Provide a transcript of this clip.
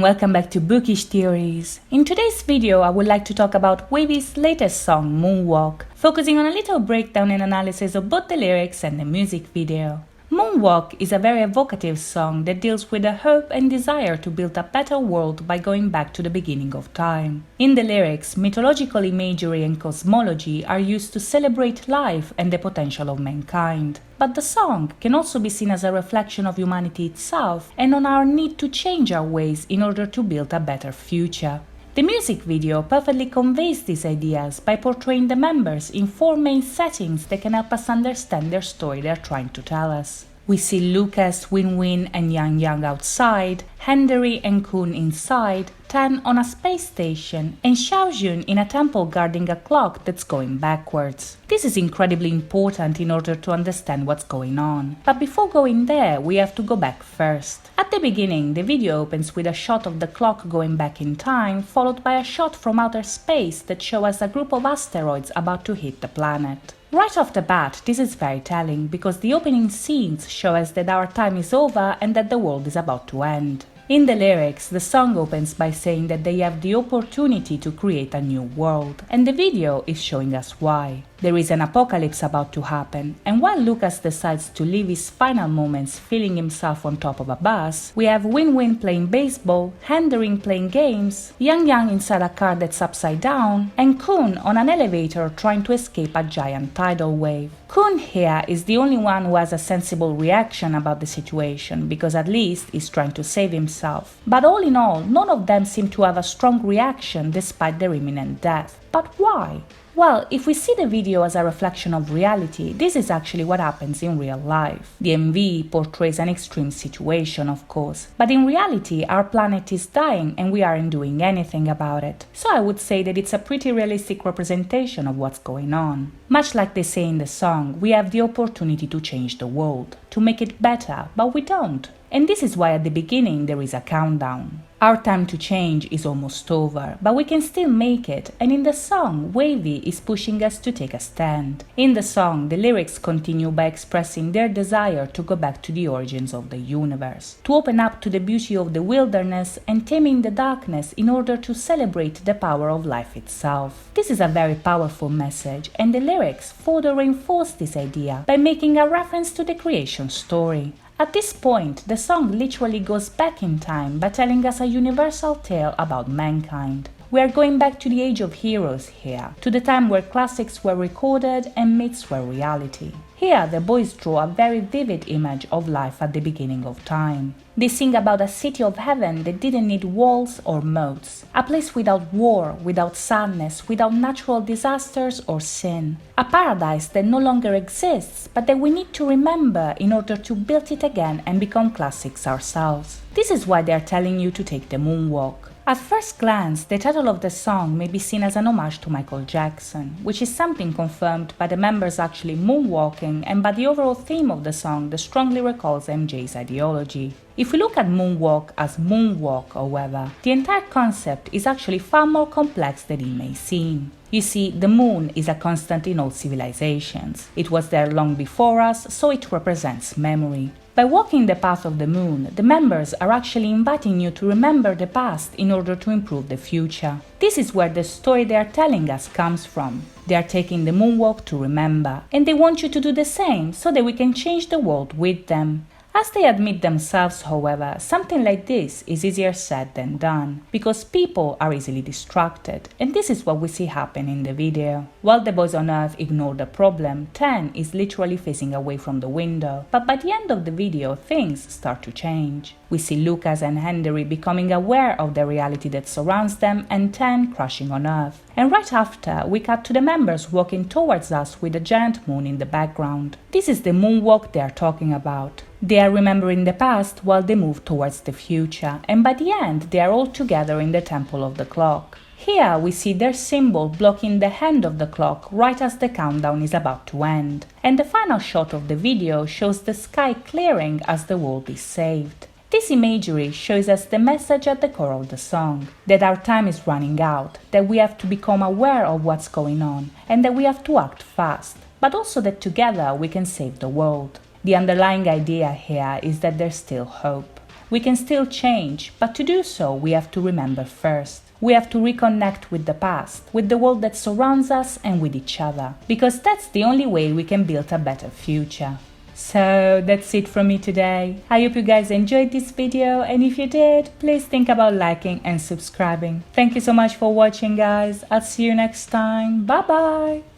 welcome back to Bookish Theories. In today's video, I would like to talk about WAYV's latest song, Moonwalk, focusing on a little breakdown and analysis of both the lyrics and the music video. Moonwalk is a very evocative song that deals with the hope and desire to build a better world by going back to the beginning of time. In the lyrics, mythological imagery and cosmology are used to celebrate life and the potential of mankind. But the song can also be seen as a reflection of humanity itself and on our need to change our ways in order to build a better future. The music video perfectly conveys these ideas by portraying the members in four main settings that can help us understand their story they're trying to tell us. We see Lucas, Win-Win and Yang outside, Hendery and Kun inside, Tan on a space station, and Xiaojun in a temple guarding a clock that's going backwards. This is incredibly important in order to understand what's going on. But before going there, we have to go back first. At the beginning, the video opens with a shot of the clock going back in time, followed by a shot from outer space that shows us a group of asteroids about to hit the planet. Right off the bat, this is very telling because the opening scenes show us that our time is over and that the world is about to end. In the lyrics, the song opens by saying that they have the opportunity to create a new world, and the video is showing us why. There is an apocalypse about to happen, and while Lucas decides to live his final moments feeling himself on top of a bus, we have Win-Win playing baseball, Hendery playing games, Yang inside a car that's upside down, and Kun on an elevator trying to escape a giant tidal wave. Kun here is the only one who has a sensible reaction about the situation, because at least he's trying to save himself. But all in all, none of them seem to have a strong reaction despite their imminent death. But why? Well, if we see the video as a reflection of reality, this is actually what happens in real life. The MV portrays an extreme situation, of course, but in reality our planet is dying and we aren't doing anything about it. So I would say that it's a pretty realistic representation of what's going on. Much like they say in the song, we have the opportunity to change the world, to make it better, but we don't. And this is why at the beginning there is a countdown. Our time to change is almost over, but we can still make it, and in the song, WAYV is pushing us to take a stand. In the song, the lyrics continue by expressing their desire to go back to the origins of the universe, to open up to the beauty of the wilderness and taming the darkness in order to celebrate the power of life itself. This is a very powerful message, and the lyrics further reinforce this idea by making a reference to the creation story. At this point, the song literally goes back in time by telling us a universal tale about mankind. We are going back to the age of heroes here, to the time where classics were recorded and myths were reality. Here, the boys draw a very vivid image of life at the beginning of time. They sing about a city of heaven that didn't need walls or moats, a place without war, without sadness, without natural disasters or sin. A paradise that no longer exists, but that we need to remember in order to build it again and become classics ourselves. This is why they are telling you to take the moonwalk. At first glance, the title of the song may be seen as an homage to Michael Jackson, which is something confirmed by the members actually moonwalking and by the overall theme of the song that strongly recalls MJ's ideology. If we look at moonwalk as moonwalk, however, the entire concept is actually far more complex than it may seem. You see, the moon is a constant in all civilizations. It was there long before us, so it represents memory. By walking the path of the moon, the members are actually inviting you to remember the past in order to improve the future. This is where the story they are telling us comes from. They are taking the moonwalk to remember, and they want you to do the same so that we can change the world with them. As they admit themselves, however, something like this is easier said than done, because people are easily distracted, and this is what we see happen in the video. While the boys on Earth ignore the problem, Tan is literally facing away from the window, but by the end of the video things start to change. We see Lucas and Hendery becoming aware of the reality that surrounds them and Tan crashing on Earth. And right after, we cut to the members walking towards us with a giant moon in the background. This is the moonwalk they are talking about. They are remembering the past while they move towards the future, and by the end they are all together in the temple of the clock. Here we see their symbol blocking the hand of the clock right as the countdown is about to end. And the final shot of the video shows the sky clearing as the world is saved. This imagery shows us the message at the core of the song, that our time is running out, that we have to become aware of what's going on, and that we have to act fast, but also that together we can save the world. The underlying idea here is that there's still hope. We can still change, but to do so, we have to remember first. We have to reconnect with the past, with the world that surrounds us and with each other, because that's the only way we can build a better future. So that's it from me today. I hope you guys enjoyed this video, and if you did, please think about liking and subscribing. Thank you so much for watching, guys. I'll see you next time. Bye bye.